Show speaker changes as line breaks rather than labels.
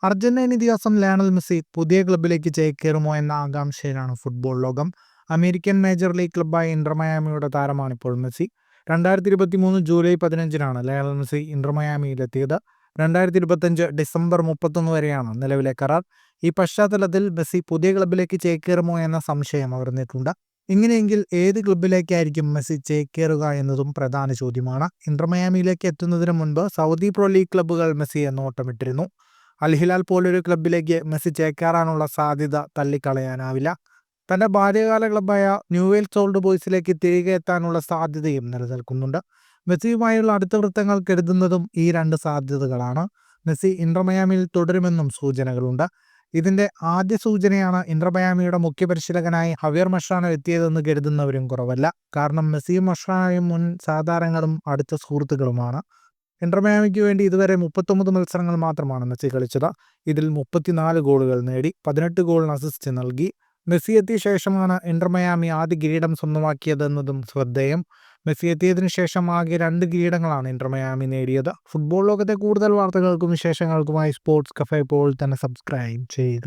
Argentine ഇതിഹാസം Lionel Messi പുതിയ ക്ലബിലേക്ക് ചേക്കേറുമോ എന്ന ആകാംക്ഷയിലാണ് ഫുട്ബോൾ ലോകം. അമേരിക്കൻ മേജർ ലീഗ് ക്ലബ്ബായ ഇന്റർ മയാമിയുടെ താരമാണിപ്പോൾ മെസ്സി. 2023 ജൂലൈ 15-നാണ് ലയണൽ മെസ്സി ഇന്റർ മയാമിയിലെത്തിയത്. 2025 ഡിസംബർ 31 വരെയാണ് നിലവിലെ കരാർ. ഈ പശ്ചാത്തലത്തിൽ മെസ്സി പുതിയ ക്ലബിലേക്ക് ചേക്കേറുമോ എന്ന സംശയം ഉയർന്നിട്ടുണ്ട്. ഇങ്ങനെയെങ്കിൽ ഏത് ക്ലബിലേക്കായിരിക്കും മെസ്സി ചേക്കേറുക എന്നതും പ്രധാന ചോദ്യമാണ്. ഇന്റർ മയാമിയിലേക്ക് എത്തുന്നതിന് മുൻപ് സൗദി പ്രോ ലീഗ് ക്ലബ്ബുകൾ മെസ്സിയെ നോട്ടമിട്ടിരുന്നു. അൽ ഹിലാൽ പോലൊരു ക്ലബിലേക്ക് മെസ്സി ചേക്കേറാനുള്ള സാധ്യത തള്ളിക്കളയാനാവില്ല. തന്റെ ബാല്യകാല ക്ലബ്ബായ ന്യൂവെൽസ് ഓൾഡ് ബോയ്സിലേക്ക് തിരികെ എത്താനുള്ള സാധ്യതയും നിലനിൽക്കുന്നുണ്ട്. മെസ്സിയുമായുള്ള അടുത്ത വൃത്തങ്ങൾ കരുതുന്നതും ഈ രണ്ട് സാധ്യതകളാണ്. മെസ്സി ഇന്റർ മയാമിയിൽ തുടരുമെന്നും സൂചനകളുണ്ട്. ഇതിന്റെ ആദ്യ സൂചനയാണ് ഇന്റർ മയാമിയുടെ മുഖ്യ പരിശീലകനായി ഹവിയർ മഷ്റാനോ എത്തിയതെന്ന് കരുതുന്നവരും കുറവല്ല. കാരണം മെസ്സിയും മഷ്റാനോയും മുൻ സാധാരണങ്ങളും അടുത്ത സുഹൃത്തുക്കളുമാണ്. ഇന്റർ മയാമിക്ക് വേണ്ടി ഇതുവരെ 39 മത്സരങ്ങൾ മാത്രമാണ് മെസ്സി കളിച്ചത്. ഇതിൽ 34 ഗോളുകൾ നേടി, 18 ഗോളിന് അസിസ്റ്റ് നൽകി. മെസ്സി എത്തിയ ശേഷമാണ് ഇന്റർ മയാമി ആദ്യ കിരീടം സ്വന്തമാക്കിയതെന്നതും ശ്രദ്ധേയം. മെസ്സി എത്തിയതിനു ശേഷം ആകെ 2 കിരീടങ്ങളാണ് ഇന്റർ മയാമി നേടിയത്. ഫുട്ബോൾ ലോകത്തെ കൂടുതൽ വാർത്തകൾക്കും വിശേഷങ്ങൾക്കുമായി സ്പോർട്സ് കഫേ ഇപ്പോൾ തന്നെ സബ്സ്ക്രൈബ് ചെയ്യുക.